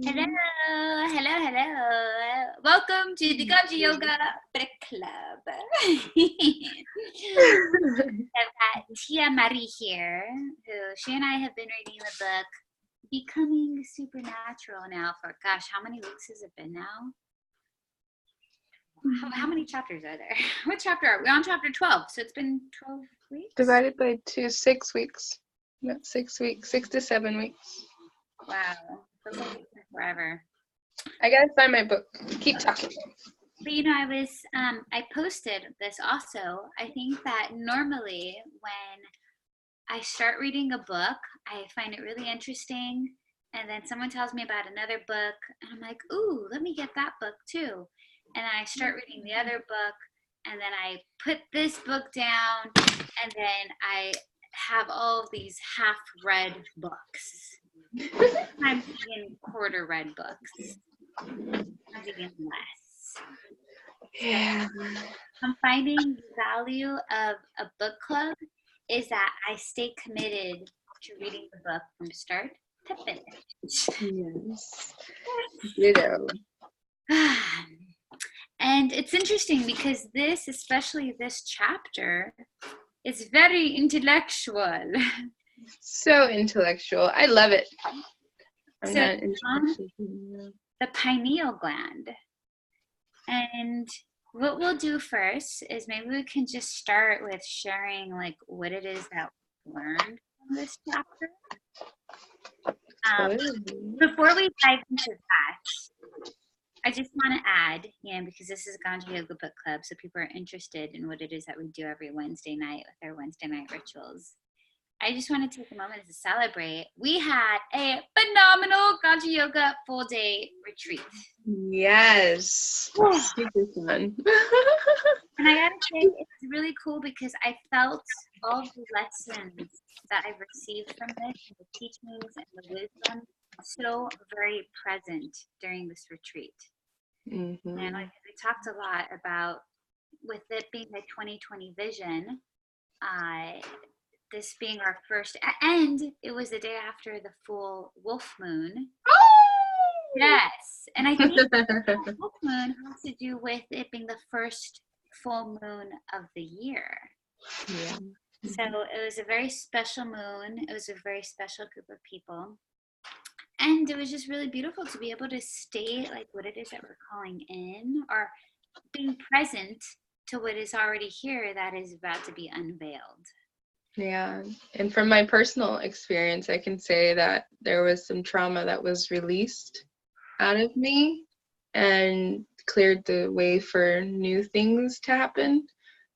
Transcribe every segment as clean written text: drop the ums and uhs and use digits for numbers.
Hello, hello, hello. Welcome to the Ganja Yoga Book Club. I've got Tia Marie here, who she and I have been reading the book Becoming Supernatural now for, gosh, how many weeks has it been now? How many chapters are there? What chapter are we on? Chapter 12. So it's been 12 weeks? Divided by 6 weeks. Not 6 weeks, 6 to 7 weeks. Wow. Feels like it's been forever. I gotta find my book. Keep talking. But I posted this also. I think that normally when I start reading a book, I find it really interesting. And then someone tells me about another book, and I'm like, ooh, let me get that book too. And then I start reading the other book, and then I put this book down, and then I have all of these half-read books. Sometimes even quarter-read books. Sometimes even less. Yeah. I'm finding the value of a book club is that I stay committed to reading the book from start to finish. Yes. Ditto. And it's interesting because especially this chapter, is very intellectual. So intellectual. I love it. So it's on the pineal gland. And what we'll do first is maybe we can just start with sharing like what it is that we learned from this chapter. Before we dive into that, I just want to add, because this is Ganja Yoga Book Club, so people are interested in what it is that we do every Wednesday night with our Wednesday night rituals. I just want to take a moment to celebrate. We had a phenomenal Ganja Yoga full day retreat. Yes. Super fun. And I gotta say, it's really cool because I felt all the lessons that I've received from this, the teachings and the wisdom, so very present during this retreat. Mm-hmm. And we talked a lot about, with it being the 2020 vision, this being our first, and it was the day after the full wolf moon. Oh! Yes. And I think the wolf moon has to do with it being the first full moon of the year. Yeah. So it was a very special moon. It was a very special group of people. And it was just really beautiful to be able to state like what it is that we're calling in, or being present to what is already here that is about to be unveiled. Yeah. And from my personal experience, I can say that there was some trauma that was released out of me and cleared the way for new things to happen.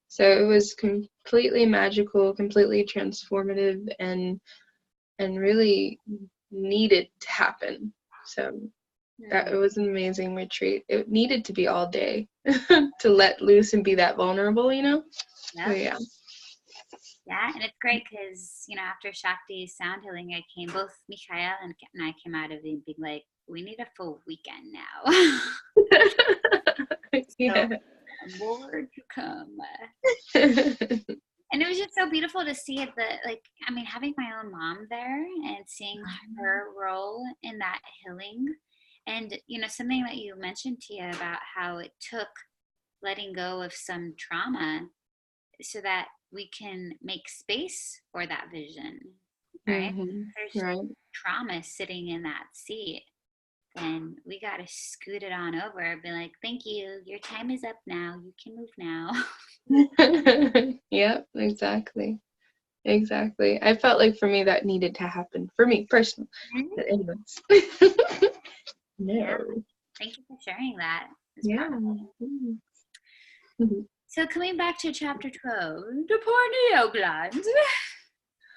So it was completely magical, completely transformative, and really needed to happen. So that it was an amazing retreat. It needed to be all day to let loose and be that vulnerable, Yep. So, yeah. Yeah, and it's great because, after Shakti's sound healing, both Mikhail and I came out of it being like, we need a full weekend now. Yeah. So, more to come. And it was just so beautiful to see it, having my own mom there and seeing her role in that healing. And, something that you mentioned, Tia, about how it took letting go of some trauma so that we can make space for that vision, right? Mm-hmm. There's Right. trauma sitting in that seat, then we got to scoot it on over and be like, thank you, your time is up now, you can move now. Yep, exactly. I felt like for me that needed to happen, for me personally. But anyways. No. Yeah. Thank you for sharing that. Yeah. So coming back to chapter 12, the pineal gland.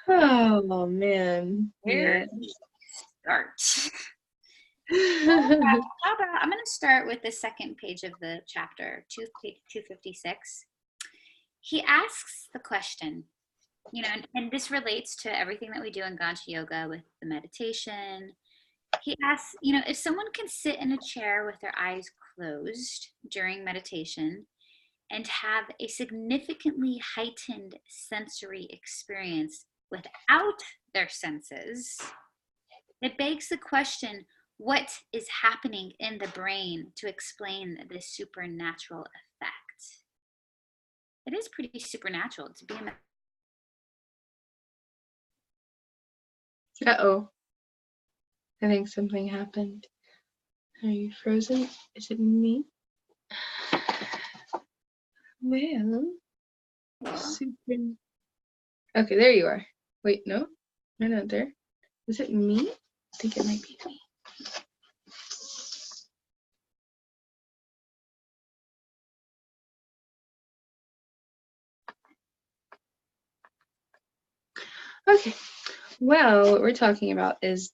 Oh man. Where do we start? I'm going to start with the second page of the chapter, page 256. He asks the question, and this relates to everything that we do in Ganja Yoga with the meditation. He asks, if someone can sit in a chair with their eyes closed during meditation and have a significantly heightened sensory experience without their senses, it begs the question, what is happening in the brain to explain this supernatural effect. It is pretty supernatural to be in. Uh-oh. I think something happened. Are you frozen? Is it me? Well, super. Okay, there you are. Wait, no, you're not there. Is it me? I think it might be me. Okay, well, what we're talking about is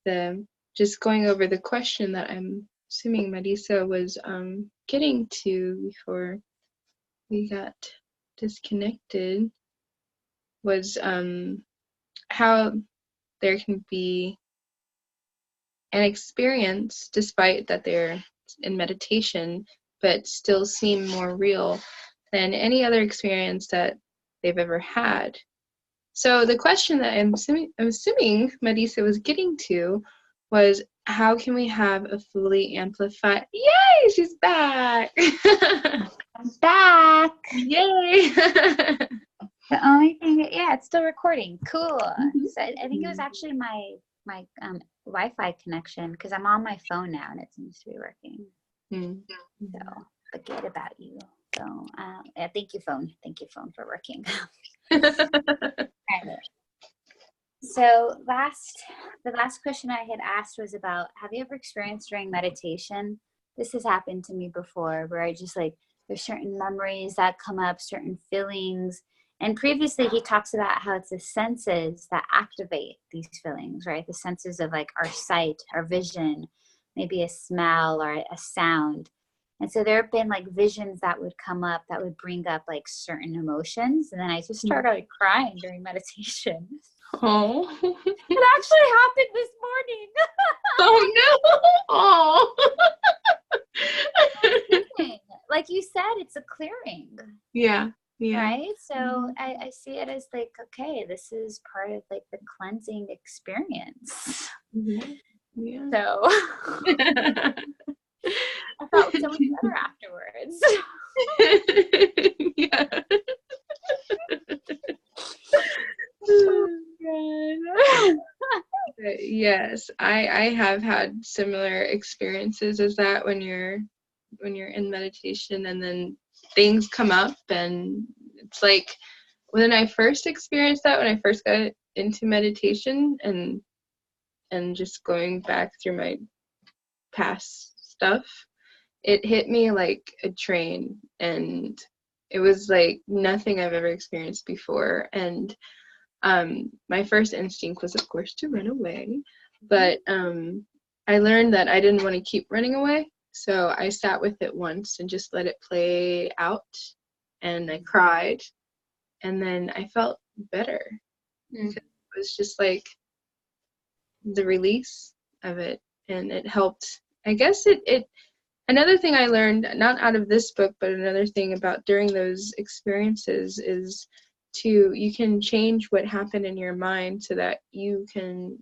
just going over the question that I'm assuming Marisa was getting to before we got disconnected, was how there can be an experience, despite that they're in meditation, but still seem more real than any other experience that they've ever had. So the question that I'm assuming Marisa was getting to was, how can we have a fully amplified? Yay, she's back! I'm back. Yay! The only thing, yeah, it's still recording. Cool. So I think it was actually my Wi-Fi connection, because I'm on my phone now and it seems to be working. So forget about you. So yeah, thank you phone for working. So the last question I had asked was about, have you ever experienced during meditation? This has happened to me before, where I just there's certain memories that come up, certain feelings. And previously he talks about how it's the senses that activate these feelings, right? The senses of our sight, our vision, maybe a smell or a sound. And so there have been visions that would come up that would bring up certain emotions. And then I just started crying during meditation. Oh. It actually happened this morning. Oh no. Oh. Like you said, it's a clearing. Yeah. Right? So I see it as okay, this is part of the cleansing experience. Yeah. So I felt so much better afterwards. Yeah. Yes, I have had similar experiences as that when you're in meditation, and then things come up, and it's when I first experienced that, when I first got into meditation and just going back through my past stuff, it hit me like a train, and it was like nothing I've ever experienced before. And my first instinct was, of course, to run away, but I learned that I didn't want to keep running away, so I sat with it once and just let it play out, and I cried, and then I felt better. It was just like the release of it, and it helped. I guess it another thing I learned, not out of this book, but another thing about during those experiences is you can change what happened in your mind so that you can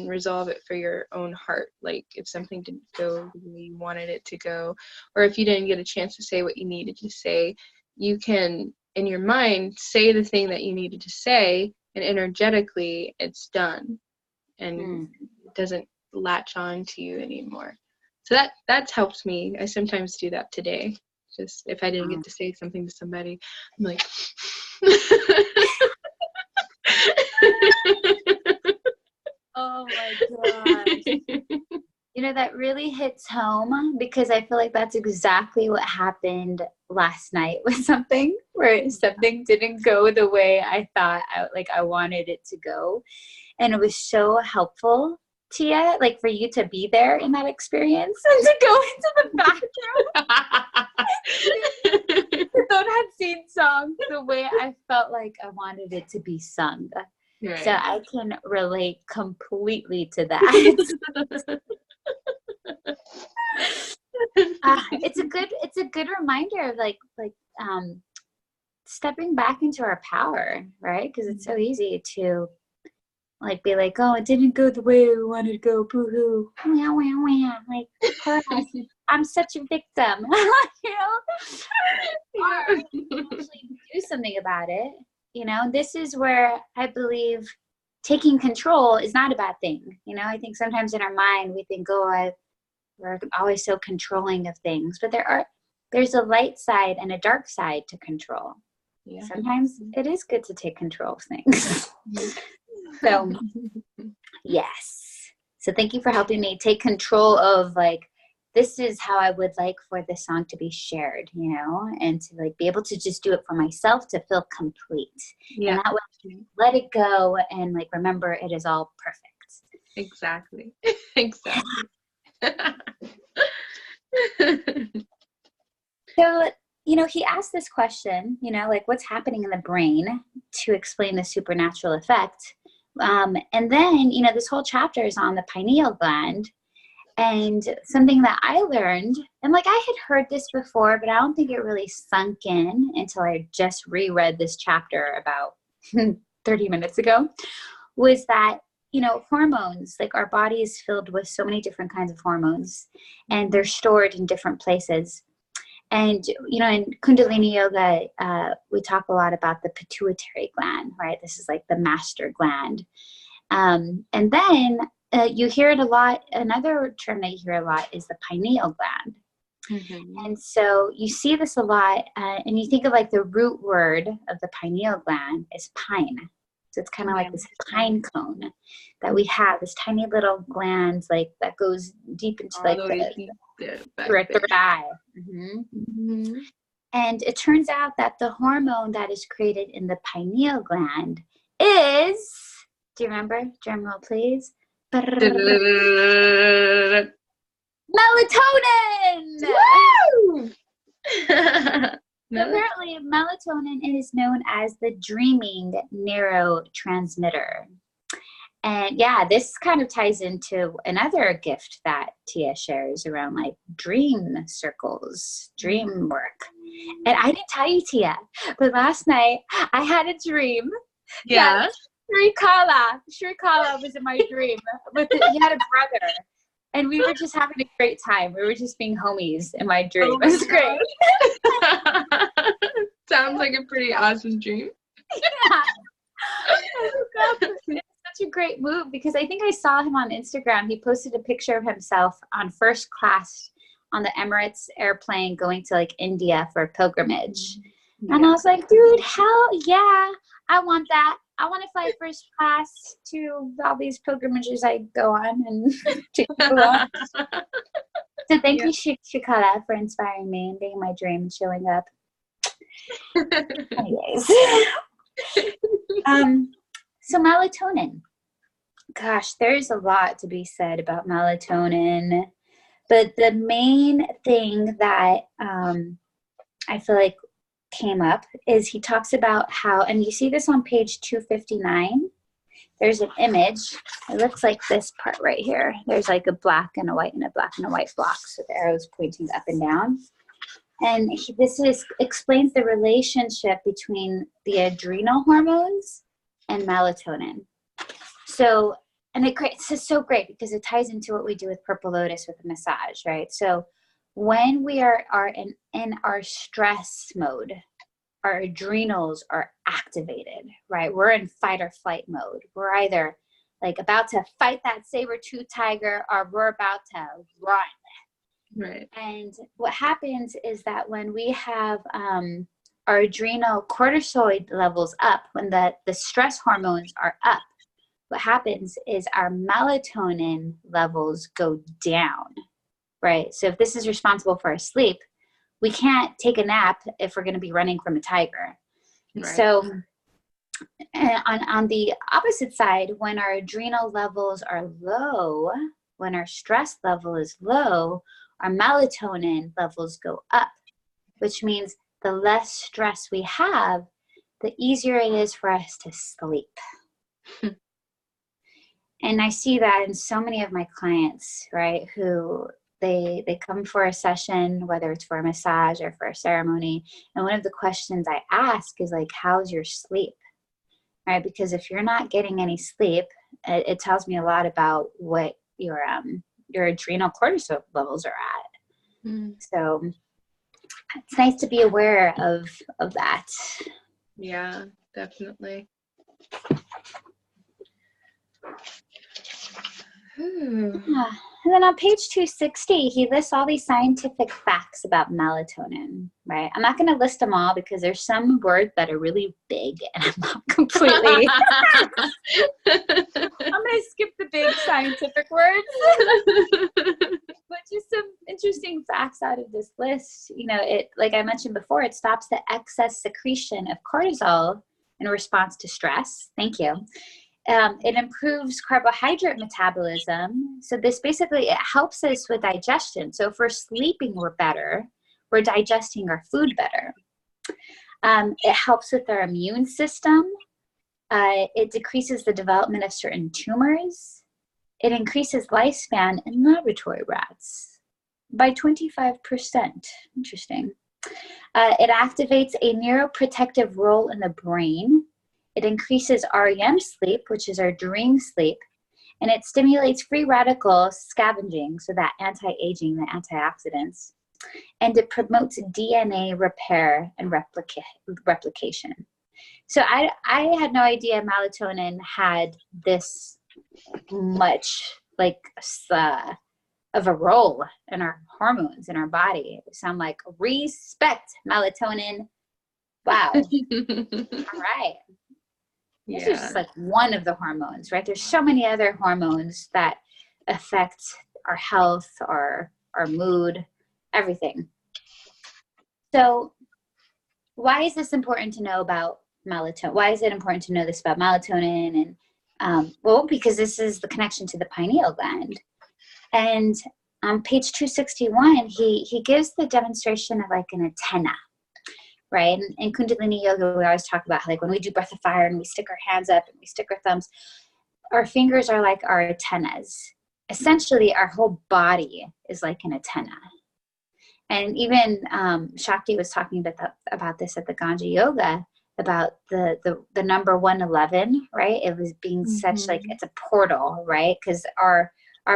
resolve it for your own heart. Like if something didn't go the way you wanted it to go, or if you didn't get a chance to say what you needed to say, you can in your mind say the thing that you needed to say, and energetically it's done, and it doesn't latch on to you anymore. So that's helped me. I sometimes do that today. Just if I didn't get to say something to somebody, I'm like, oh my gosh. You know, that really hits home, because I feel like that's exactly what happened last night with something, where something didn't go the way I thought I wanted it to go. And it was so helpful, Tia, for you to be there in that experience and to go into the bathroom. Don't have seen songs the way I felt like I wanted it to be sung. Right. So I can relate completely to that. It's a good reminder of stepping back into our power, right? Because it's so easy to like be like, oh, it didn't go the way we wanted to go, boo-hoo. Wah, wah, wah. Like, class, I'm such a victim. You know? Or actually do something about it. You know, this is where I believe taking control is not a bad thing. You know, I think sometimes in our mind we think, oh, we're always so controlling of things, but there's a light side and a dark side to control. Yeah. Sometimes it is good to take control of things. So yes. So thank you for helping me take control of, like, this is how I would like for this song to be shared, you know, and to like be able to just do it for myself to feel complete. Yeah. And that way, let it go and like remember it is all perfect. Exactly. Exactly. So, you know, he asked this question, you know, like what's happening in the brain to explain the supernatural effect. And then, you know, this whole chapter is on the pineal gland. And something that I learned, and like I had heard this before, but I don't think it really sunk in until I just reread this chapter about 30 minutes ago, was that, you know, hormones, like our body is filled with so many different kinds of hormones, and they're stored in different places. And, you know, in Kundalini Yoga, we talk a lot about the pituitary gland, right? This is like the master gland. And then you hear it a lot. Another term that you hear a lot is the pineal gland. Mm-hmm. And so you see this a lot, and you think of like the root word of the pineal gland is pine. So it's kind of like this pine cone that we have, this tiny little gland like that goes deep into like the third eye. Mm-hmm. Mm-hmm. And it turns out that the hormone that is created in the pineal gland is, do you remember? Drum roll, please. Melatonin! Woo! Apparently, melatonin is known as the dreaming neurotransmitter. And yeah, this kind of ties into another gift that Tia shares around like dream circles, dream work. And I didn't tell you, Tia, but last night I had a dream. Yeah. Shrikala was in my dream. He had a brother. And we were just having a great time. We were just being homies in my dream. It was great. Sounds like a pretty awesome dream. Yeah. It's such a great move because I think I saw him on Instagram. He posted a picture of himself on first class on the Emirates airplane going to like India for a pilgrimage. Yeah. And I was like, dude, hell yeah, I want that. I want to fly first class to all these pilgrimages I go on and take people on. So thank you, Shikala, for inspiring me and being in my dream and showing up. Anyways. So melatonin. Gosh, there's a lot to be said about melatonin. But the main thing that I feel like came up is he talks about how, and you see this on page 259, there's an image. It looks like this part right here. There's like a black and a white and a black and a white block. So the arrow's pointing up and down. And explains the relationship between the adrenal hormones and melatonin. So, and it's just so great because it ties into what we do with Purple Lotus with the massage, right? So when we are in our stress mode, our adrenals are activated, right? We're in fight or flight mode. We're either like about to fight that saber-tooth tiger or we're about to run. Right. And what happens is that when we have our adrenal cortisol levels up, when the stress hormones are up, what happens is our melatonin levels go down, right? So if this is responsible for our sleep, we can't take a nap if we're going to be running from a tiger. Right. So on the opposite side, when our adrenal levels are low, when our stress level is low, our melatonin levels go up, which means the less stress we have, the easier it is for us to sleep. And I see that in so many of my clients, right, who they come for a session, whether it's for a massage or for a ceremony. And one of the questions I ask is like, how's your sleep? Right? Because if you're not getting any sleep, It tells me a lot about what your adrenal cortisol levels are at. So it's nice to be aware of that. Yeah, definitely. Yeah. And then on page 260, he lists all these scientific facts about melatonin, right? I'm not going to list them all because there's some words that are really big and I'm not completely. I'm going to skip the big scientific words. But just some interesting facts out of this list. You know, it, like I mentioned before, it stops the excess secretion of cortisol in response to stress. Thank you. It improves carbohydrate metabolism. So this basically, it helps us with digestion. So if we're sleeping, we're better. We're digesting our food better. It helps with our immune system. It decreases the development of certain tumors. It increases lifespan in laboratory rats by 25%. Interesting. It activates a neuroprotective role in the brain. It increases REM sleep, which is our dream sleep, and it stimulates free radical scavenging, so that anti-aging, the antioxidants, and it promotes DNA repair and replication. So I had no idea melatonin had this much like of a role in our hormones in our body. So I'm like, respect melatonin. Wow. All right. This is just like one of the hormones, right? There's so many other hormones that affect our health, our mood, everything. So why is this important to know about melatonin? Why is it important to know this about melatonin? And well, because this is the connection to the pineal gland. And on page 261, he gives the demonstration of like an antenna. Right? And in Kundalini Yoga, we always talk about how, like, when we do breath of fire and we stick our hands up and we stick our thumbs, our fingers are like our antennas. Essentially, our whole body is like an antenna. And even Shakti was talking about this at the Ganja Yoga, about the number 111, right? It was being such like, it's a portal, right? Because our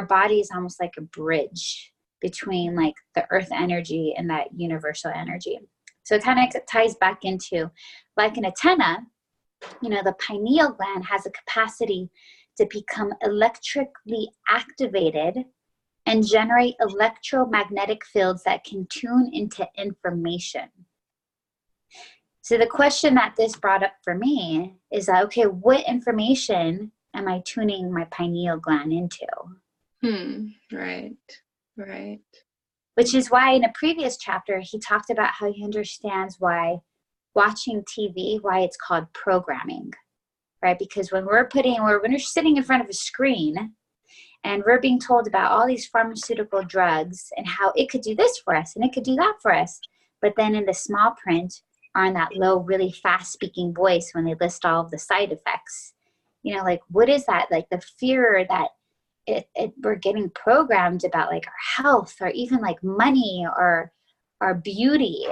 body is almost like a bridge between like the earth energy and that universal energy. So it kind of ties back into like an antenna, you know, the pineal gland has a capacity to become electrically activated and generate electromagnetic fields that can tune into information. So the question that this brought up for me is that, okay, what information am I tuning my pineal gland into? Right. Which is why in a previous chapter, he talked about how he understands why watching TV, why it's called programming, right? Because when we're sitting in front of a screen and we're being told about all these pharmaceutical drugs and how it could do this for us and it could do that for us, but then in the small print or in that low, really fast speaking voice when they list all of the side effects, you know, like, what is that? Like the fear that we're getting programmed about like our health or even like money or our beauty.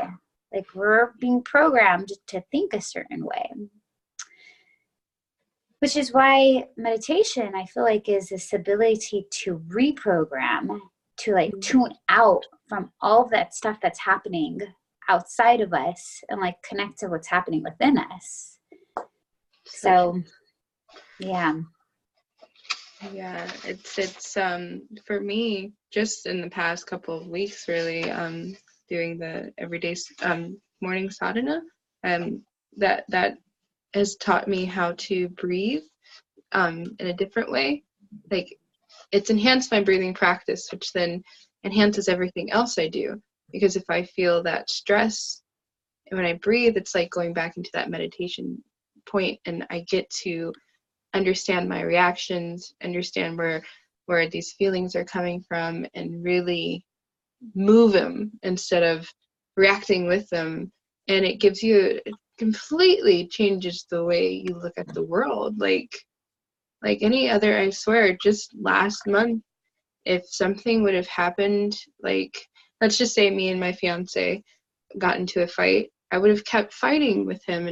Like we're being programmed to think a certain way. Which is why meditation, I feel like, is this ability to reprogram, to like tune out from all of that stuff that's happening outside of us and like connect to what's happening within us. So, yeah. Yeah, it's for me, just in the past couple of weeks, really, doing the everyday morning sadhana, that has taught me how to breathe in a different way. Like, it's enhanced my breathing practice, which then enhances everything else I do. Because if I feel that stress, and when I breathe, it's like going back into that meditation point, and I get to understand my reactions, understand where these feelings are coming from, and really move them instead of reacting with them. And it completely changes the way you look at the world. Like any other, I swear, just last month, if something would have happened, like, let's just say me and my fiance got into a fight, I would have kept fighting with him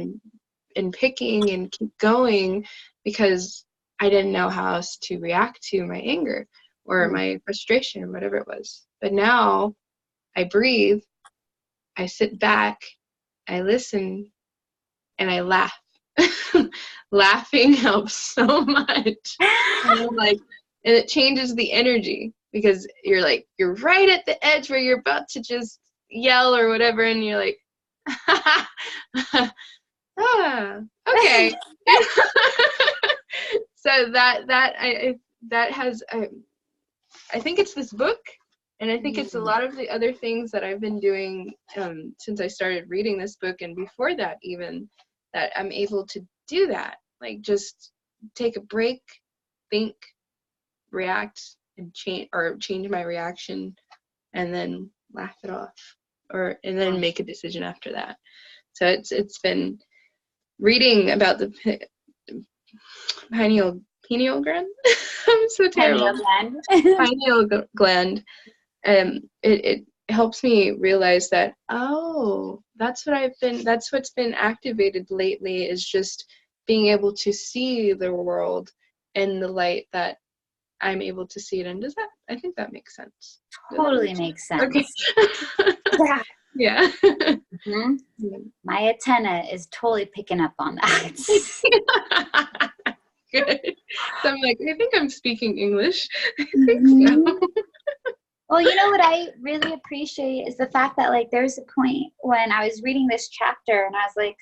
and picking and keep going, because I didn't know how else to react to my anger or my frustration or whatever it was. But now I breathe, I sit back, I listen, and I laugh. Laughing helps so much. And it changes the energy, because you're right at the edge where you're about to just yell or whatever, and you're like, okay. So that has I think it's this book, and I think it's a lot of the other things that I've been doing since I started reading this book, and before that even, that I'm able to do that. Like, just take a break, think, react, and change my reaction, and then laugh it off, and then make a decision after that. So it's been reading about the pineal gland. I'm so terrible. Pineal gland. It helps me realize that, that's what's been activated lately, is just being able to see the world in the light that I'm able to see it in. I think that makes sense. Totally makes sense. Okay. Yeah. Yeah. My antenna is totally picking up on that. Good. So I'm like, I think I'm speaking English. I think so. Well, you know what I really appreciate is the fact that, like, there's a point when I was reading this chapter and I was like,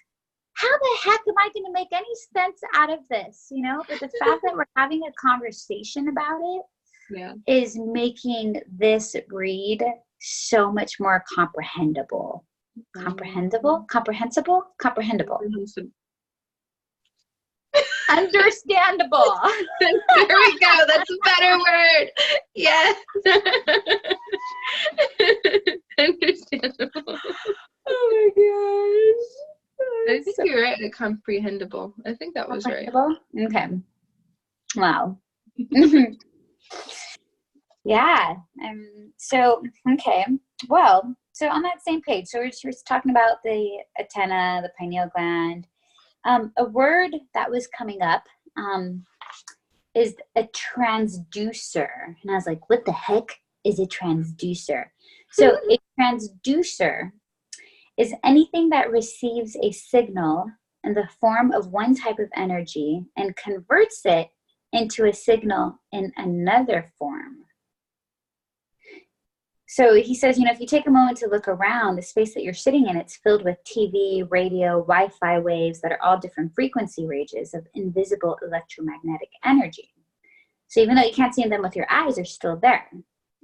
how the heck am I going to make any sense out of this? You know, but the fact that we're having a conversation about it is making this read so much more comprehensible. Comprehensible? Understandable. There we go. That's a better word. Yes. Understandable. Oh my gosh. I think you're right. Comprehensible. I think that was right. Okay. Wow. Yeah. So, okay. Well, so on that same page, so we're just talking about the antenna, the pineal gland. A word that was coming up is a transducer. And I was like, what the heck is a transducer? So a transducer is anything that receives a signal in the form of one type of energy and converts it into a signal in another form. So he says, if you take a moment to look around, the space that you're sitting in, it's filled with TV, radio, Wi-Fi waves that are all different frequency ranges of invisible electromagnetic energy. So even though you can't see them with your eyes, they're still there.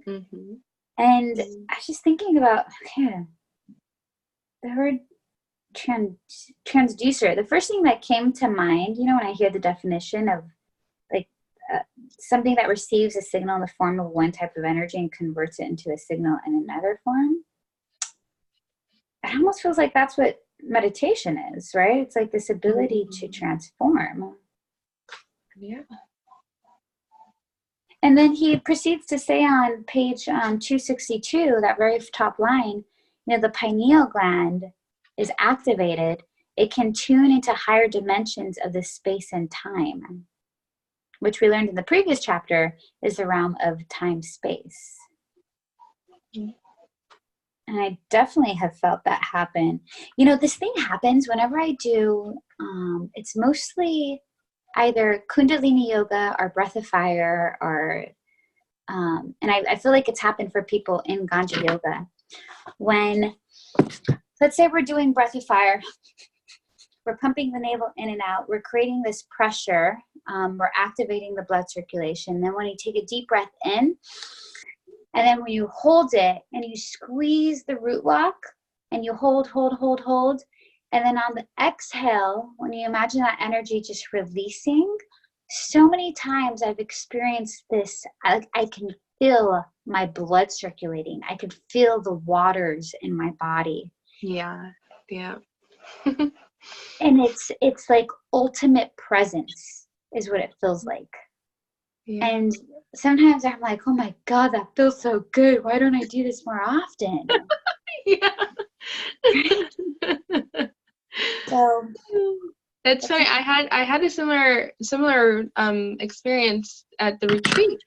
Mm-hmm. And I was just thinking about, the word transducer. The first thing that came to mind, when I hear the definition of something that receives a signal in the form of one type of energy and converts it into a signal in another form, it almost feels like that's what meditation is, right? It's like this ability to transform. Yeah. And then he proceeds to say on page 262, that very top line, the pineal gland is activated. It can tune into higher dimensions of the space and time, which we learned in the previous chapter is the realm of time-space. And I definitely have felt that happen. This thing happens whenever I do, it's mostly either Kundalini yoga or breath of fire, or, and I feel like it's happened for people in Ganja yoga. When, let's say we're doing breath of fire, we're pumping the navel in and out, we're creating this pressure, we're activating the blood circulation. Then when you take a deep breath in, and then when you hold it and you squeeze the root lock and you hold, and then on the exhale, when you imagine that energy just releasing, so many times I've experienced this, I can feel my blood circulating. I could feel the waters in my body. Yeah. And it's like ultimate presence is what it feels like. Yeah. And sometimes I'm like, oh my God, that feels so good. Why don't I do this more often? Yeah. So That's funny. I had a similar experience at the retreat.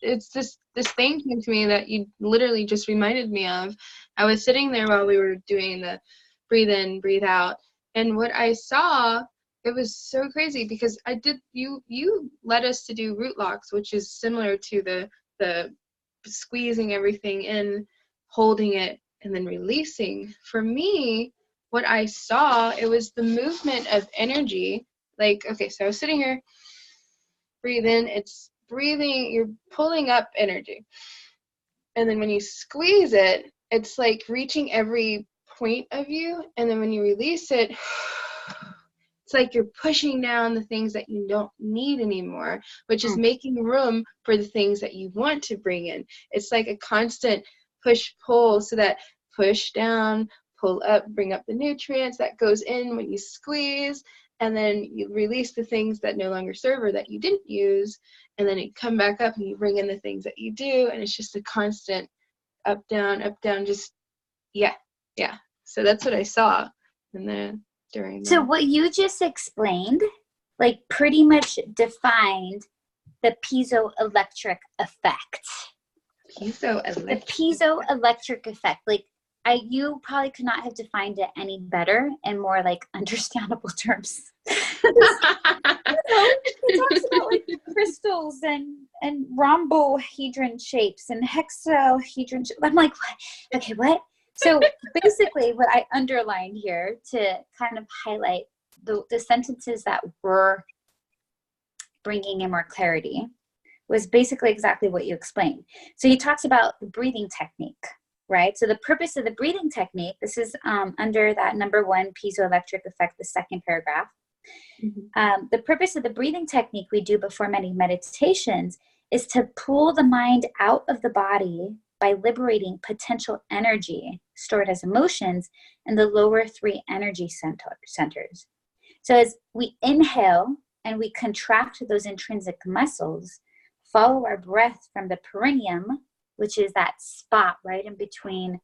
It's this thing came to me that you literally just reminded me of. I was sitting there while we were doing the breathe in, breathe out, and what I saw, it was so crazy because you led us to do root locks, which is similar to the squeezing everything in, holding it, and then releasing. For me, what I saw, it was the movement of energy. Like, okay, so I was sitting here, breathe in, it's breathing, you're pulling up energy. And then when you squeeze it, it's like reaching every point of you. And then when you release it, it's like you're pushing down the things that you don't need anymore, which is making room for the things that you want to bring in. It's like a constant push-pull, so that push down, pull up, bring up the nutrients that goes in when you squeeze, and then you release the things that no longer serve or that you didn't use, and then you come back up and you bring in the things that you do, and it's just a constant up, down, just, yeah. So that's what I saw. And then So what you just explained, like, pretty much defined the piezoelectric effect. The piezoelectric effect. Like, you probably could not have defined it any better in more like understandable terms. It talks about like crystals and rhombohedron shapes and hexahedron shapes. I'm like, what? Okay, what? So basically what I underlined here to kind of highlight the sentences that were bringing in more clarity was basically exactly what you explained. So he talks about the breathing technique, right? So the purpose of the breathing technique, this is under that number 1 piezoelectric effect, the second paragraph. The purpose of the breathing technique we do before many meditations is to pull the mind out of the body by liberating potential energy stored as emotions in the lower 3 energy centers. So as we inhale and we contract those intrinsic muscles, follow our breath from the perineum, which is that spot right in between,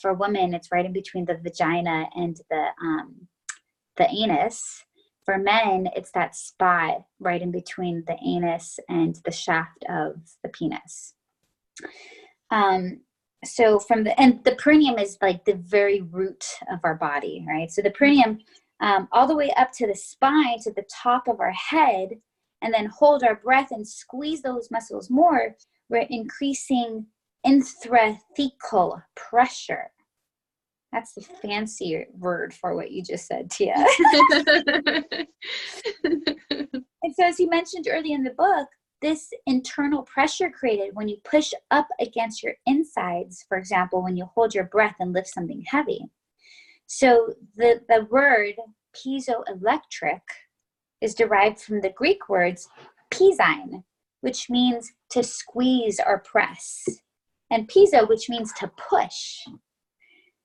for women, it's right in between the vagina and the anus. For men, it's that spot right in between the anus and the shaft of the penis. So and the perineum is like the very root of our body, right? So the perineum, all the way up to the spine, to the top of our head, and then hold our breath and squeeze those muscles more, we're increasing intrathecal pressure. That's the fancier word for what you just said, Tia. And so as you mentioned earlier in the book, this internal pressure created when you push up against your insides, for example, when you hold your breath and lift something heavy. So the word piezoelectric is derived from the Greek words piezein, which means to squeeze or press, and piezo, which means to push.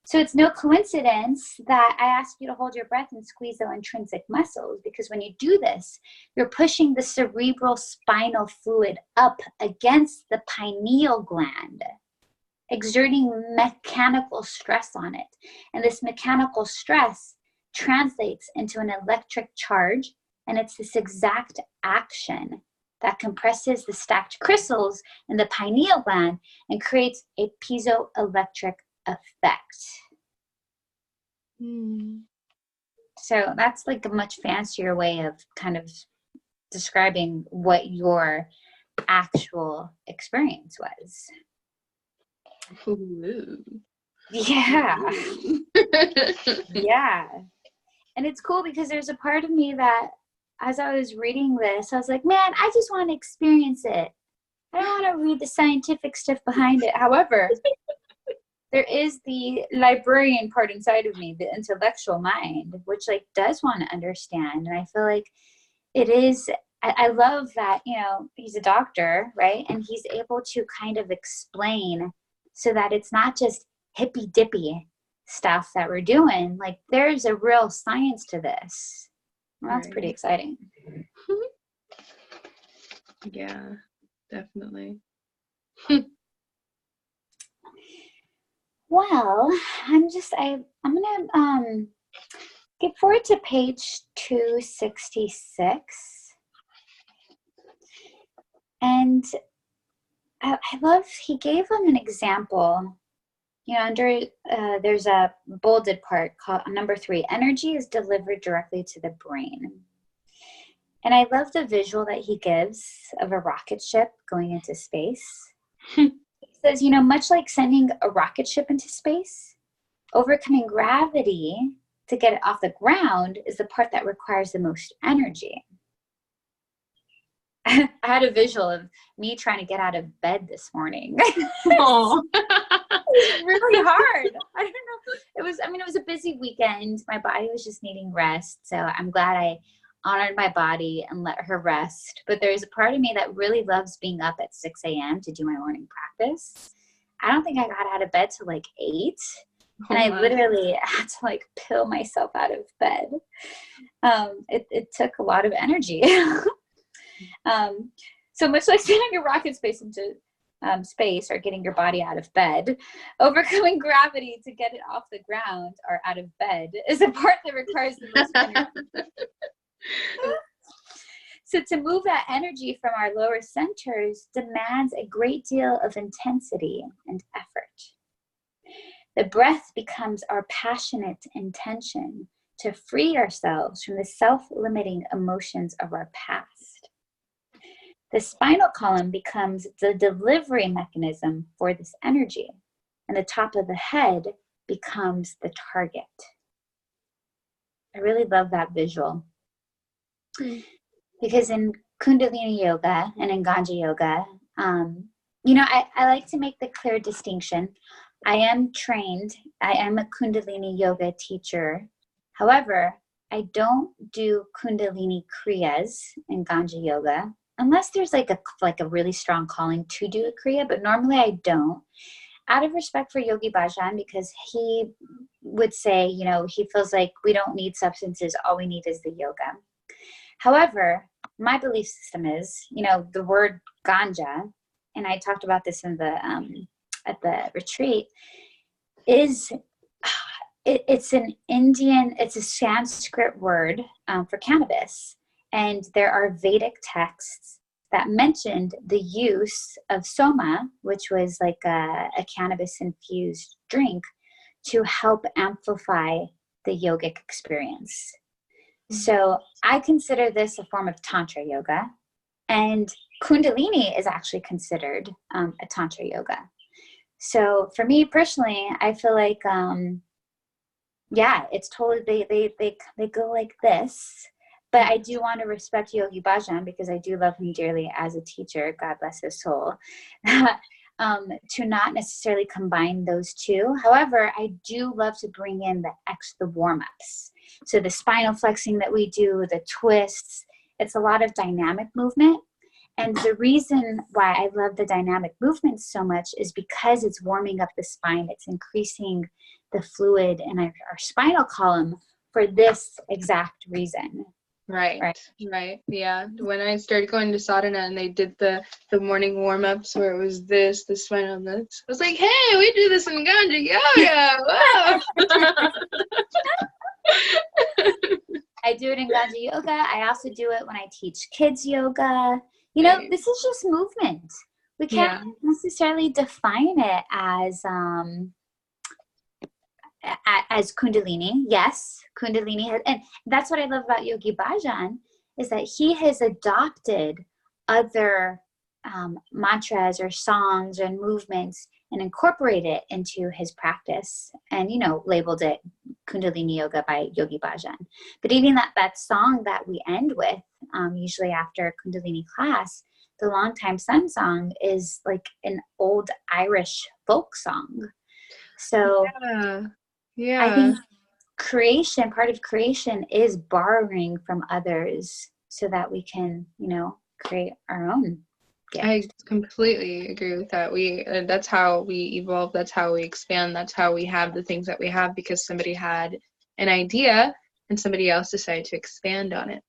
So it's no coincidence that I asked you to hold your breath and squeeze the intrinsic muscles, because when you do this, you're pushing the cerebral spinal fluid up against the pineal gland, exerting mechanical stress on it. And this mechanical stress translates into an electric charge, and it's this exact action that compresses the stacked crystals in the pineal gland and creates a piezoelectric effect. So that's like a much fancier way of kind of describing what your actual experience was. Ooh. Yeah. Yeah. And it's cool because there's a part of me that, as I was reading this, I was like, man, I just want to experience it. I don't want to read the scientific stuff behind it. However, there is the librarian part inside of me, the intellectual mind, which like does want to understand. And I feel like it is, I love that, you know, he's a doctor, right? And he's able to kind of explain so that it's not just hippy dippy stuff that we're doing. Like, there's a real science to this. Well, that's pretty exciting. Yeah, definitely. Well, I'm gonna Skip forward to page 266. And I love, he gave them an example. Under there's a bolded part called number 3, energy is delivered directly to the brain. And I love the visual that he gives of a rocket ship going into space. He says, much like sending a rocket ship into space, overcoming gravity to get it off the ground is the part that requires the most energy. I had a visual of me trying to get out of bed this morning. Oh. It was really hard. I don't know. It was a busy weekend. My body was just needing rest. So I'm glad I honored my body and let her rest. But there's a part of me that really loves being up at 6 a.m. to do my morning practice. I don't think I got out of bed till like 8. And I literally had to pill myself out of bed. It took a lot of energy. So much like sending a rocket space into space or getting your body out of bed, overcoming gravity to get it off the ground or out of bed is the part that requires the most energy. So to move that energy from our lower centers demands a great deal of intensity and effort. The breath becomes our passionate intention to free ourselves from the self-limiting emotions of our past. The spinal column becomes the delivery mechanism for this energy, and the top of the head becomes the target. I really love that visual. Because in Kundalini yoga and in Ganja yoga, I like to make the clear distinction. I am trained, I am a Kundalini yoga teacher. However, I don't do Kundalini Kriyas in Ganja yoga, unless there's like a really strong calling to do a Kriya, but normally I don't. Out of respect for Yogi Bhajan, because he would say, he feels like we don't need substances, all we need is the yoga. However, my belief system is, the word ganja, and I talked about this in the at the retreat, it's a Sanskrit word for cannabis, and there are Vedic texts that mentioned the use of soma, which was like a cannabis-infused drink, to help amplify the yogic experience. So I consider this a form of Tantra yoga, and Kundalini is actually considered a Tantra yoga. So for me personally, I feel like, it's totally, they go like this, but I do want to respect Yogi Bhajan because I do love him dearly as a teacher, God bless his soul, to not necessarily combine those two. However, I do love to bring in the warm-ups. So the spinal flexing that we do, the twists, it's a lot of dynamic movement. And the reason why I love the dynamic movement so much is because it's warming up the spine. It's increasing the fluid in our spinal column for this exact reason. Right. Yeah. When I started going to sadhana and they did the morning warm-ups where it was the spinal nuts, I was like, hey, we do this in Ganja yoga. Wow. I do it in Ganja yoga. I also do it when I teach kids yoga. This is just movement. We can't necessarily define it as Kundalini. Yes, Kundalini has, and that's what I love about Yogi Bhajan, is that he has adopted other mantras or songs and movements and incorporated it into his practice, and labeled it Kundalini Yoga by Yogi Bhajan. But even that song that we end with, usually after a Kundalini class, the Long Time Sun song is like an old Irish folk song. So yeah. I think part of creation is borrowing from others so that we can, create our own gift. I completely agree with that. That's how we evolve. That's how we expand. That's how we have the things that we have, because somebody had an idea and somebody else decided to expand on it.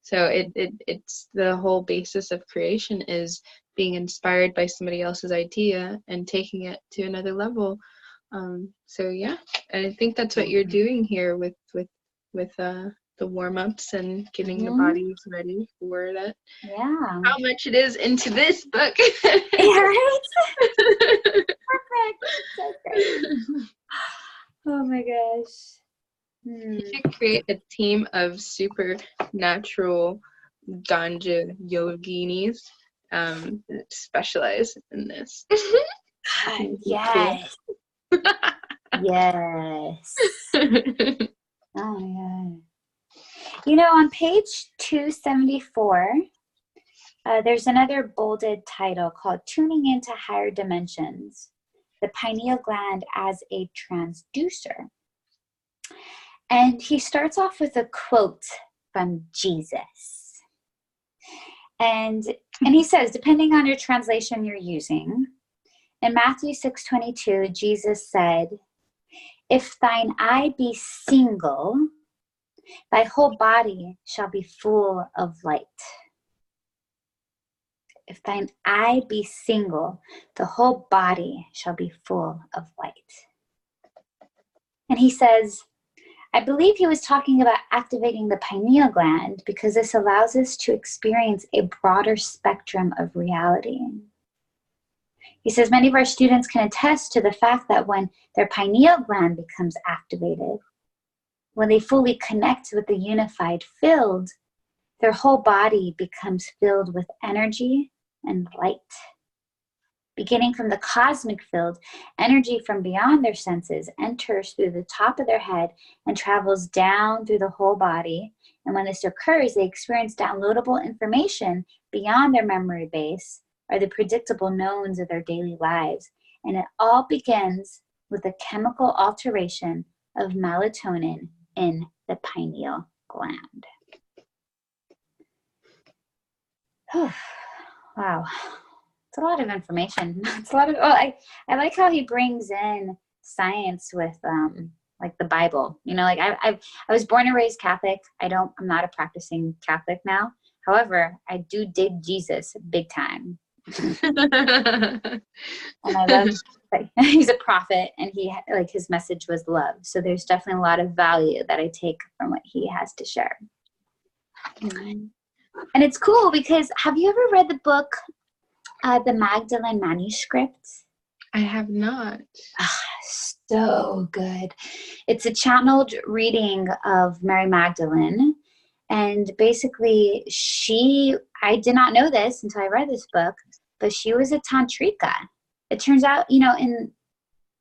So it's the whole basis of creation is being inspired by somebody else's idea and taking it to another level. So yeah, and I think that's what you're doing here with with the warm-ups and getting the Mhm. bodies ready for that. Yeah. How much it is into this book. Yeah, right? Perfect. So great. Oh my gosh. You should create a team of supernatural Ganja yoginis that specialize in this. Yes. Yes. Oh my God. You know, on page 274, there's another bolded title called Tuning into Higher Dimensions, the Pineal Gland as a Transducer. And he starts off with a quote from Jesus. And he says, depending on your translation you're using, in Matthew 6:22, Jesus said, if thine eye be single, thy whole body shall be full of light. If thine eye be single, the whole body shall be full of light. And he says, I believe he was talking about activating the pineal gland because this allows us to experience a broader spectrum of reality. He says many of our students can attest to the fact that when their pineal gland becomes activated, when they fully connect with the unified field, their whole body becomes filled with energy and light. Beginning from the cosmic field, energy from beyond their senses enters through the top of their head and travels down through the whole body. And when this occurs, they experience downloadable information beyond their memory base or the predictable knowns of their daily lives. And it all begins with a chemical alteration of melatonin in the pineal gland. Wow. It's a lot of information. It's a lot of, I like how he brings in science with like the Bible. You know, like I was born and raised Catholic. I'm not a practicing Catholic now. However, I do dig Jesus big time. And I love that he's a prophet and like his message was love. So there's definitely a lot of value that I take from what he has to share. Mm-hmm. And it's cool because have you ever read the book The Magdalene Manuscript? I have not. So good. It's a channeled reading of Mary Magdalene. And basically, I did not know this until I read this book, but she was a tantrika. It turns out, you know,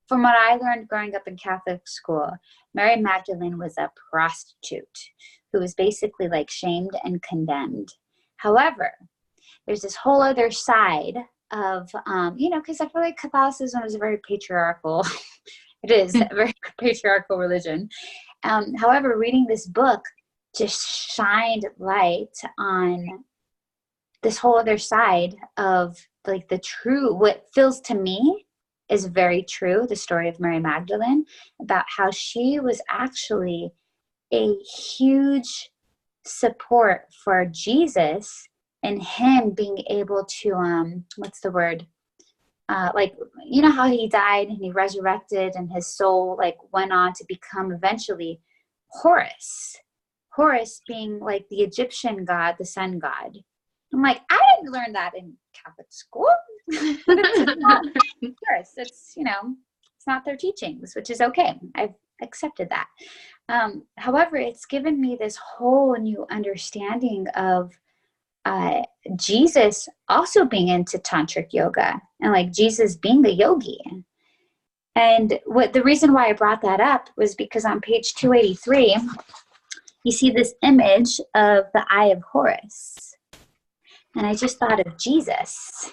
from what I learned growing up in Catholic school, Mary Magdalene was a prostitute who was basically like shamed and condemned. However, there's this whole other side of, you know, because I feel like Catholicism is a very patriarchal, it is a very patriarchal religion. However, reading this book just shined light on this whole other side of like what feels to me is very true, the story of Mary Magdalene, about how she was actually a huge support for Jesus and him being able to what's the word, like, you know how he died and he resurrected and his soul like went on to become eventually Horus being like the Egyptian god, the sun god. I'm like, I didn't learn that in Catholic school. But it's not Horus. It's, you know, it's not their teachings, which is okay. I've accepted that. However, it's given me this whole new understanding of Jesus also being into tantric yoga and like Jesus being the yogi. And the reason why I brought that up was because on page 283, you see this image of the eye of Horus. And I just thought of Jesus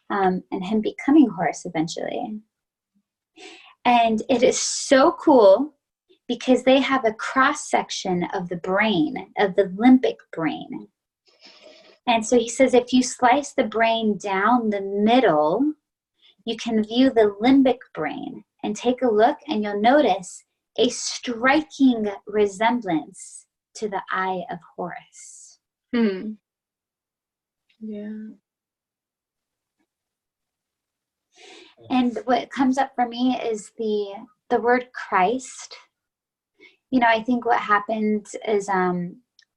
and him becoming Horus eventually. And it is so cool because they have a cross section of the brain, of the limbic brain. And so he says, if you slice the brain down the middle, you can view the limbic brain and take a look and you'll notice a striking resemblance to the eye of Horus. Yeah. And what comes up for me is the word Christ I think what happened is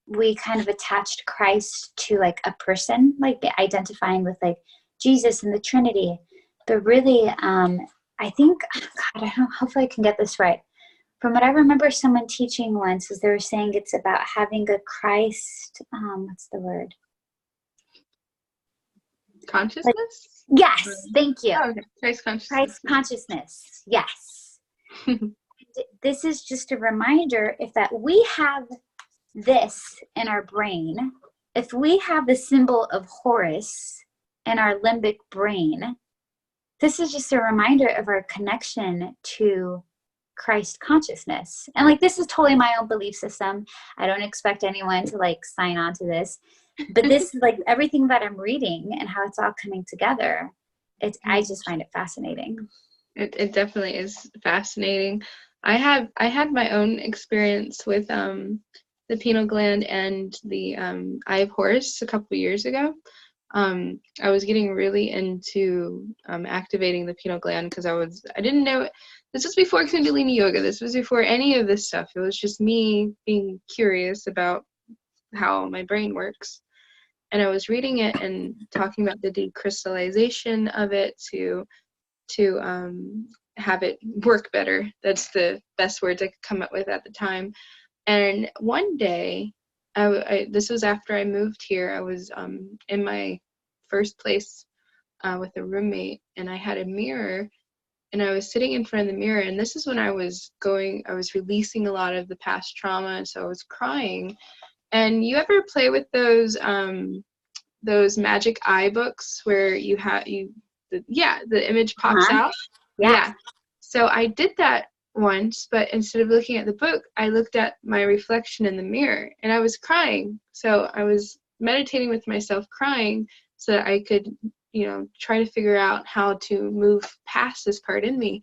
we kind of attached Christ to like a person, like identifying with like Jesus and the Trinity. But really, I think, God, I don't, hopefully I can get this right. From what I remember someone teaching once is they were saying it's about having a Christ, what's the word? Like, Consciousness? yes, thank you. Oh, okay. Christ consciousness. Christ consciousness, yes. This is just a reminder if that we have this in our brain, if we have the symbol of Horus in our limbic brain, this is just a reminder of our connection to Christ consciousness. And like, this is totally my own belief system. I don't expect anyone to like sign on to this, but this is like everything that I'm reading and how it's all coming together. I just find it fascinating. It definitely is fascinating. I had my own experience with the pineal gland and the eye of Horus a couple years ago. I was getting really into activating the pineal gland because I didn't know. This was before Kundalini yoga. This was before any of this stuff. It was just me being curious about how my brain works. And I was reading it and talking about the decrystallization of it to have it work better. That's the best words I could come up with at the time. And one day, this was after I moved here. I was in my first place with a roommate, and I had a mirror, and I was sitting in front of the mirror, and this is when I was releasing a lot of the past trauma, so I was crying. And you ever play with those magic eye books where the image pops out? Yeah. So I did that once, but instead of looking at the book, I looked at my reflection in the mirror, and I was crying. So I was meditating with myself crying so that I could, try to figure out how to move past this part in me.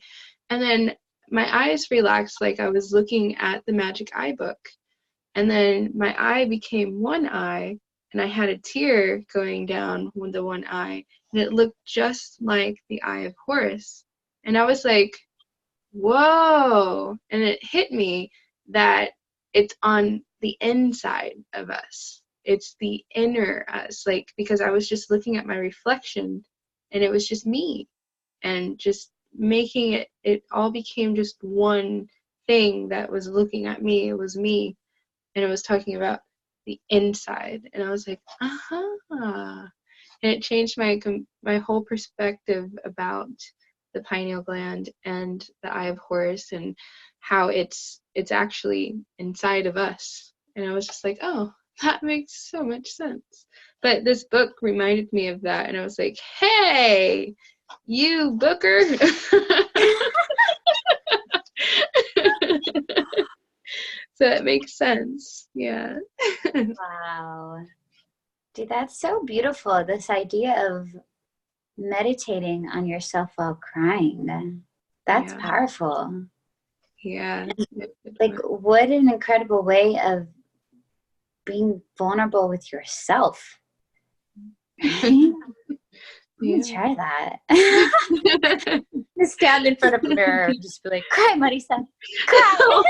And then my eyes relaxed like I was looking at the magic eye book. And then my eye became one eye, and I had a tear going down with the one eye, and it looked just like the eye of Horus. And I was like, whoa. And it hit me that it's on the inside of us. It's the inner us, like, because I was just looking at my reflection, and it was just me, and just making it all became just one thing that was looking at me. It was me, and it was talking about the inside, and I was like, and it changed my whole perspective about the pineal gland and the eye of Horus, and how it's actually inside of us. And I was just like, oh, that makes so much sense. But this book reminded me of that, and I was like, hey, you booker. So it makes sense. Yeah. Wow. Dude, that's so beautiful. This idea of meditating on yourself while crying. That's powerful. Yeah. Like, what an incredible way of being vulnerable with yourself. Right? Let me try that. Just stand in front of a mirror and just be like, cry, Marisa. Cry.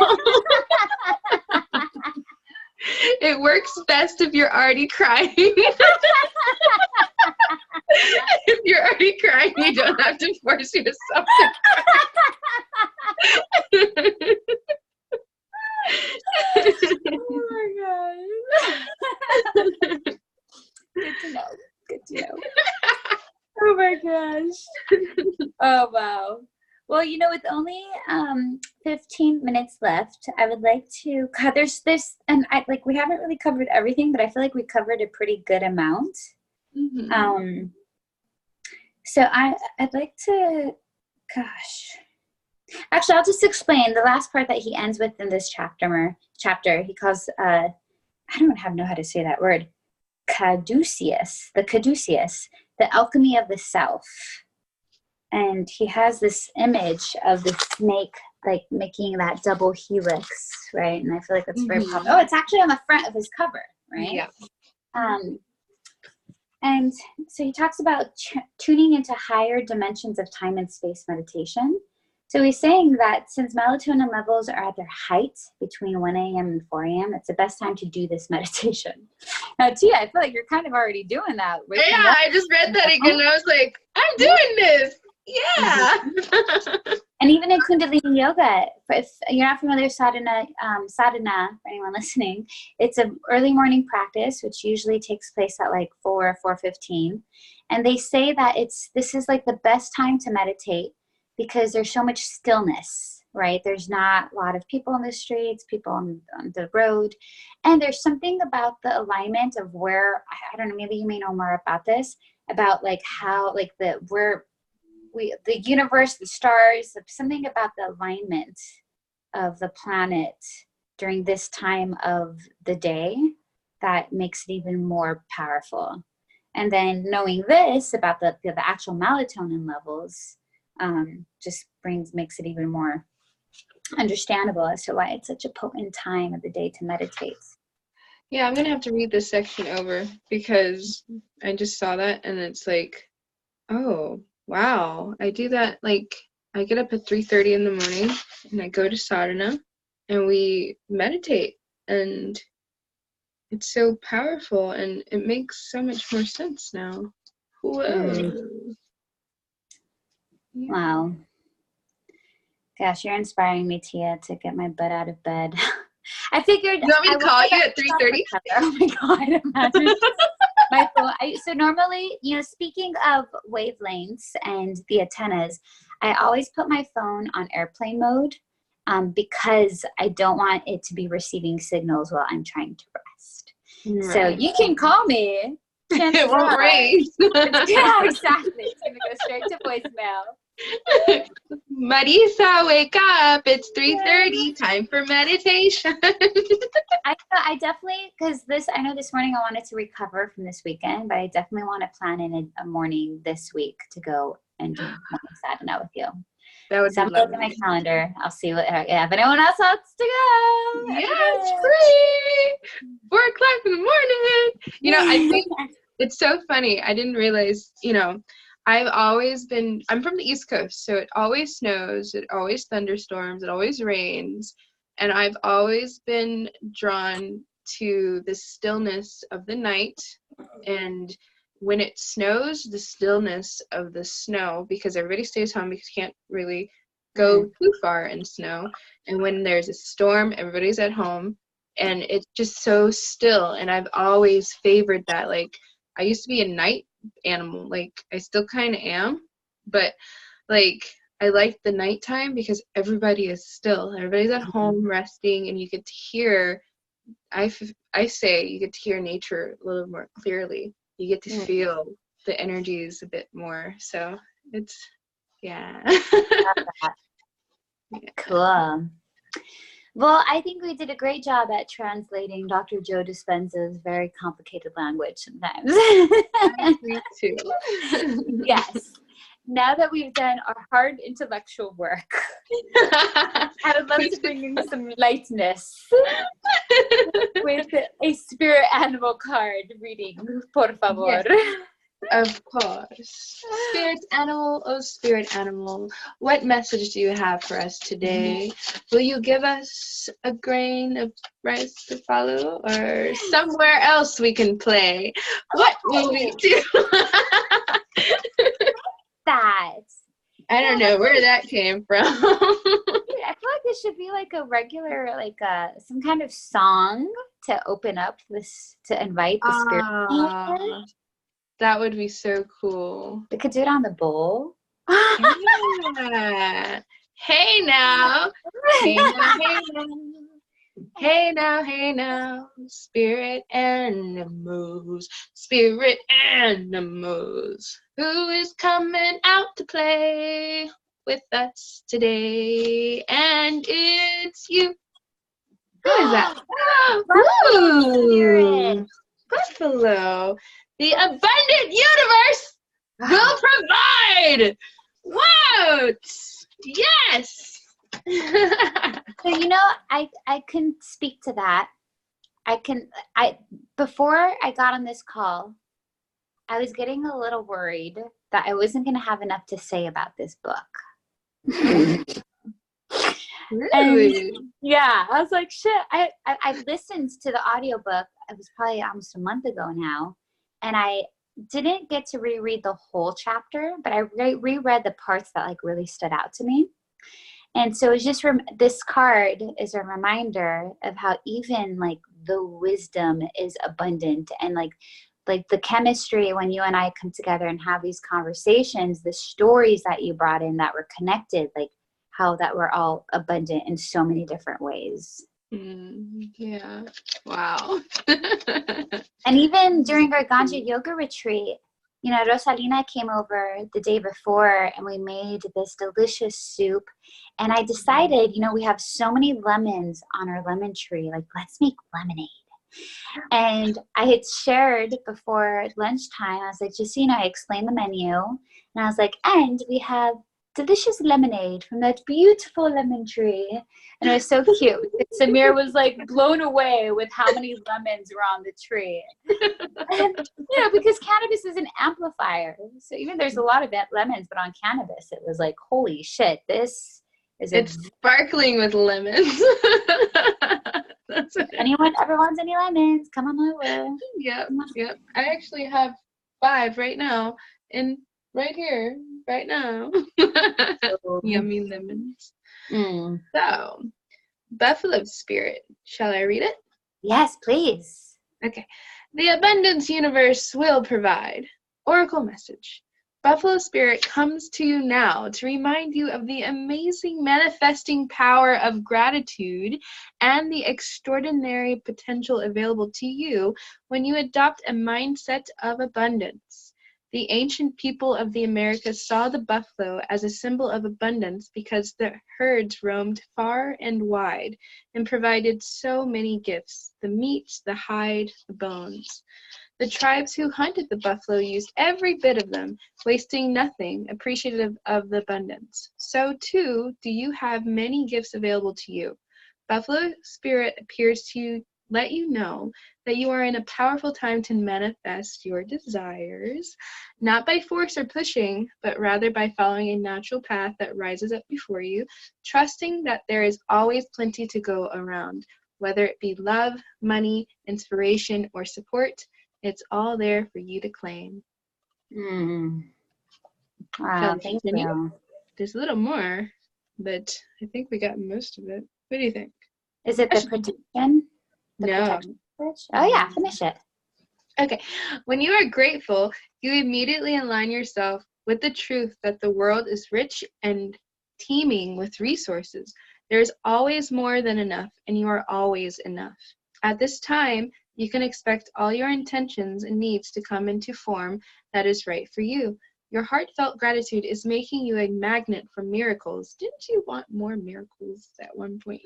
It works best if you're already crying. If you're already crying, you don't have to force yourself to cry. Oh my god. Good to know. Good to know. Oh my gosh. Oh wow. Well, with only 15 minutes left, I would like to. God, there's this, and we haven't really covered everything, but I feel like we covered a pretty good amount. Mm-hmm. So I'd like to. Gosh. Actually, I'll just explain the last part that he ends with in this chapter. He calls. I don't know how to say that word. Caduceus, the alchemy of the self. And he has this image of the snake, like making that double helix, right? And I feel like that's very popular. Oh, it's actually on the front of his cover, right? Yeah. And so he talks about tuning into higher dimensions of time and space meditation. So he's saying that since melatonin levels are at their height between 1 a.m. and 4 a.m., it's the best time to do this meditation. Now, Tia, I feel like you're kind of already doing that. Yeah, I just read that again and I was like, I'm doing this. Yeah. And even in Kundalini Yoga, if you're not familiar with sadhana, for anyone listening, it's an early morning practice, which usually takes place at like 4 or 4:15. And they say that this is like the best time to meditate because there's so much stillness, right? There's not a lot of people on the streets, people on the road. And there's something about the alignment of where, I don't know, maybe you may know more about this, about like how, like the universe, the stars, something about the alignment of the planet during this time of the day that makes it even more powerful. And then knowing this about the actual melatonin levels just makes it even more understandable as to why it's such a potent time of the day to meditate. Yeah, I'm gonna have to read this section over because I just saw that and it's like, oh wow, I do that. Like, I get up at 3:30 in the morning and I go to sadhana and we meditate, and it's so powerful and it makes so much more sense now. Whoa. Yeah. Wow. Gosh, you're inspiring me, Tia, to get my butt out of bed. I figured. You want me to call you at 3:30? Oh my God, imagine. My phone. So normally, speaking of wavelengths and the antennas, I always put my phone on airplane mode because I don't want it to be receiving signals while I'm trying to rest. Right. So you can call me. It won't ring. Yeah, exactly. It's going to go straight to voicemail. Marisa, wake up. It's 3:30. Time for meditation. I definitely, because I know this morning I wanted to recover from this weekend, but I definitely want to plan in a morning this week to go and do morning sadhana with you. That would be lovely. Look at my calendar. I'll see if anyone else wants to go. Yes, free. 4 o'clock in the morning. I think it's so funny. I didn't realize, I'm from the East Coast, so it always snows, it always thunderstorms, it always rains. And I've always been drawn to the stillness of the night. And when it snows, the stillness of the snow, because everybody stays home because you can't really go too far in snow. And when there's a storm, everybody's at home. And it's just so still. And I've always favored that. Like, I used to be a night animal. Like, I still kind of am. But, like, I like the nighttime because everybody is still. Everybody's at home resting, and you get to hear, I say, you get to hear nature a little more clearly. You get to feel the energies a bit more. So it's, yeah. Cool. Well, I think we did a great job at translating Dr. Joe Dispenza's very complicated language sometimes. I think too. Yes. Now that we've done our hard intellectual work, I would love to bring in some lightness with a spirit animal card reading, por favor. Yes, of course. Spirit animal, oh spirit animal, what message do you have for us today? Will you give us a grain of rice to follow, or somewhere else we can play? What will we do? That. I don't know where that came from. I feel like this should be like a regular, some kind of song to open up this, to invite the spirit. That would be so cool. We could do it on the bowl. Yeah. Hey now. Hey now, hey now. Hey now, hey now. Spirit animals. Spirit animals. Who is coming out to play with us today? And it's you. Who is that? Spirit. Buffalo. The abundant universe will provide. What? Yes. So, I can speak to that. Before I got on this call, I was getting a little worried that I wasn't going to have enough to say about this book. Really? And yeah, I was like, shit. I listened to the audiobook. It was probably almost a month ago now. And I didn't get to reread the whole chapter, but I reread the parts that like really stood out to me. And so it's just this card is a reminder of how even like the wisdom is abundant, and like the chemistry when you and I come together and have these conversations, the stories that you brought in that were connected, like how that we're all abundant in so many different ways. Yeah. Wow. And even during our Ganja yoga retreat, you know, Rosalina came over the day before and we made this delicious soup. And I decided, you know, we have so many lemons on our lemon tree, like, let's make lemonade. And I had shared before lunchtime, I was like, just so you know, I explained the menu. And I was like, and we have delicious lemonade from that beautiful lemon tree. And it was so cute. Samir was like blown away with how many lemons were on the tree. And, you know, because cannabis is an amplifier. So even there's a lot of lemons, but on cannabis, it was like, holy shit, this is it's sparkling with lemons. That's if anyone ever wants any lemons, come on over. Yep. I actually have 5 right now, and right here, right now. Yummy lemons. So, Buffalo Spirit. Shall I read it? Yes, please. Okay. The abundance universe will provide. Oracle message. Buffalo Spirit comes to you now to remind you of the amazing manifesting power of gratitude and the extraordinary potential available to you when you adopt a mindset of abundance. The ancient people of the Americas saw the buffalo as a symbol of abundance because the herds roamed far and wide and provided so many gifts: the meat, the hide, the bones. The tribes who hunted the buffalo used every bit of them, wasting nothing, appreciative of the abundance. So, too, do you have many gifts available to you. Buffalo Spirit appears to let you know that you are in a powerful time to manifest your desires, not by force or pushing, but rather by following a natural path that rises up before you, trusting that there is always plenty to go around, whether it be love, money, inspiration, or support. It's all there for you to claim. Wow, thank you. There's a little more, but I think we got most of it. What do you think? Is it the protection? No. Protection message? Oh yeah, finish it. Okay. When you are grateful, you immediately align yourself with the truth that the world is rich and teeming with resources. There is always more than enough, and you are always enough. At this time, you can expect all your intentions and needs to come into form that is right for you. Your heartfelt gratitude is making you a magnet for miracles. Didn't you want more miracles at one point?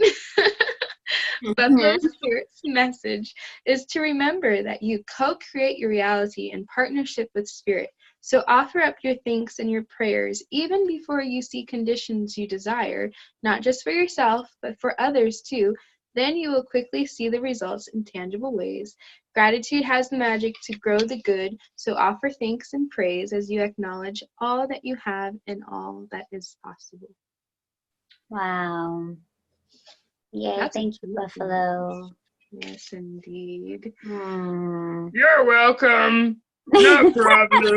Buffalo Spirit's message is to remember that you co-create your reality in partnership with Spirit. So offer up your thanks and your prayers even before you see conditions you desire, not just for yourself, but for others too. Then you will quickly see the results in tangible ways. Gratitude has the magic to grow the good, so offer thanks and praise as you acknowledge all that you have and all that is possible. Wow. Yay, That's thank you, Buffalo. Yes, indeed. You're welcome. No problem.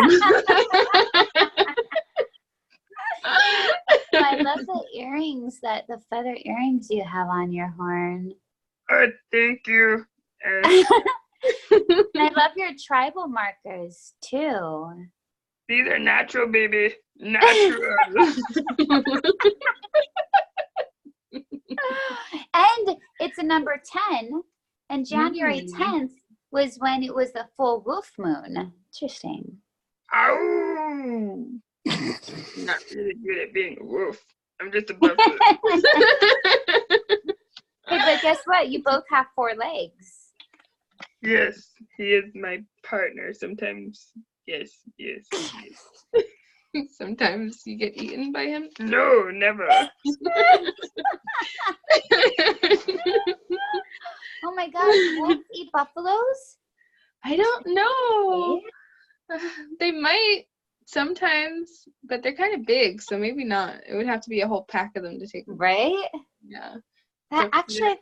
I love the earrings, the feather earrings you have on your horn. Thank you. And I love your tribal markers too. These are natural, baby. Natural. And it's a number 10, and January 10th was when it was the full wolf moon. Interesting. Ow! Not really good at being a wolf. I'm just a buffalo. Hey, but guess what? You both have 4 legs. Yes, he is my partner. Sometimes, yes. Sometimes you get eaten by him? No, never. Oh my gosh, wolves eat buffaloes? I don't know. They might. sometimes, but they're kind of big, so maybe not. It would have to be a whole pack of them to take. Right? Yeah. That actually,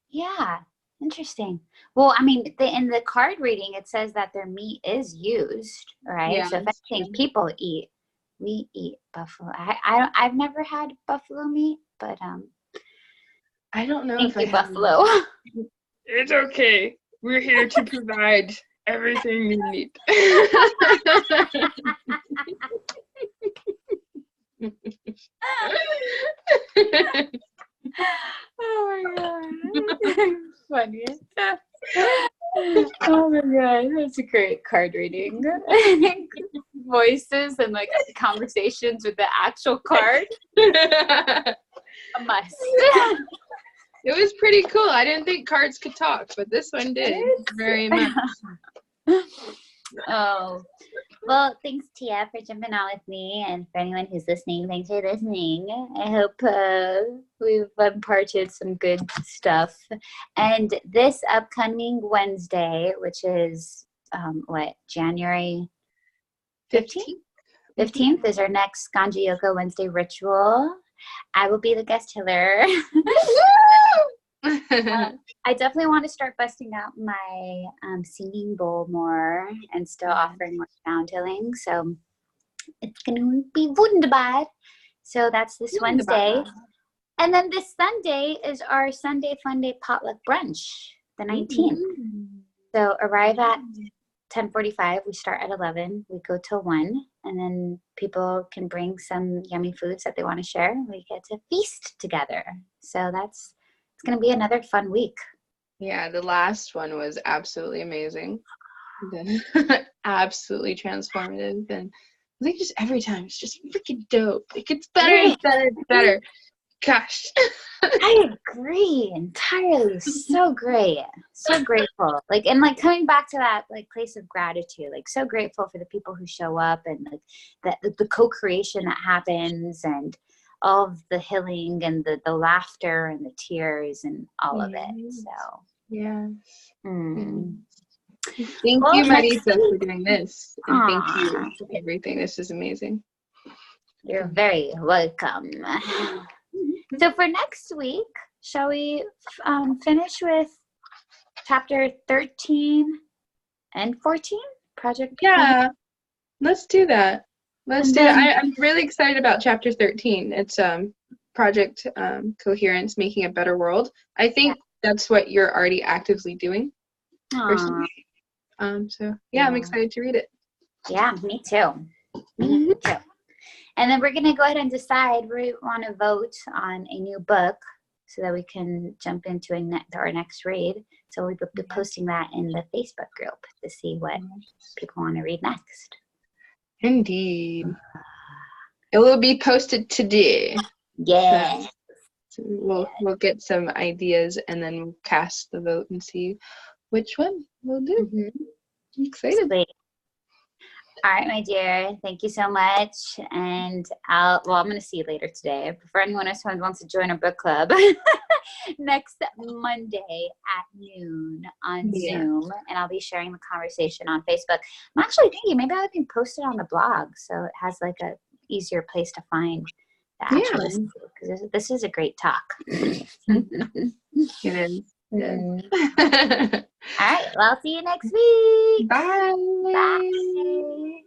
yeah, interesting. Well, I mean, in the card reading, it says that their meat is used, right? Yeah, So if that's anything, true. people eat. We eat buffalo. I've never had buffalo meat, but I don't know thank if I you, have. buffalo. It's okay. We're here to provide everything you need. Oh my god. Funny. Oh my god, that's a great card reading. Voices and like conversations with the actual card. A must. It was pretty cool. I didn't think cards could talk, but this one did very much. Oh, well, thanks, Tia, for jumping on with me. And for anyone who's listening, thanks for listening. I hope we've imparted some good stuff. And this upcoming Wednesday, which is January 15th? 15th is our next Ganja Yoga Wednesday ritual. I will be the guest healer. I definitely want to start busting out my singing bowl more and still offering more sound healing. So it's going to be wunderbar. So that's this Wednesday. And then this Sunday is our Sunday Fun Day potluck brunch, the 19th. So arrive at 10:45. We start at 11. We go till 1. And then people can bring some yummy foods that they want to share. We get to feast together. So it's going to be another fun week. Yeah, the last one was absolutely amazing. Absolutely transformative. And I think just every time it's just freaking dope. It gets better and better and better. Gosh. I agree entirely. So great. So grateful. And coming back to that place of gratitude, so grateful for the people who show up and the co-creation that happens and all of the healing and the laughter and the tears and all of it. So yeah. Mm. Thank you, Marisa, for doing this. And thank you for everything. This is amazing. You're very welcome. So for next week, shall we finish with chapter 13 and 14? Project Yeah, let's do that. Let's do that. I'm really excited about chapter 13. It's Project Coherence, Making a Better World. I think that's what you're already actively doing. Personally. So yeah, I'm excited to read it. Yeah, me too. Me too. And then we're going to go ahead and decide we want to vote on a new book so that we can jump into our next read. So we'll be posting that in the Facebook group to see what people want to read next. Indeed. It will be posted today. Yeah. So we'll get some ideas and then we'll cast the vote and see which one we'll do. I'm excited. Sweet. All right, my dear. Thank you so much. And I'm going to see you later today. For anyone else who wants to join our book club, next Monday at noon on Zoom. And I'll be sharing the conversation on Facebook. I'm actually thinking maybe I can post it on the blog so it has a easier place to find the actual because this is a great talk. It is. All right. Well, I'll see you next week. Bye. Bye.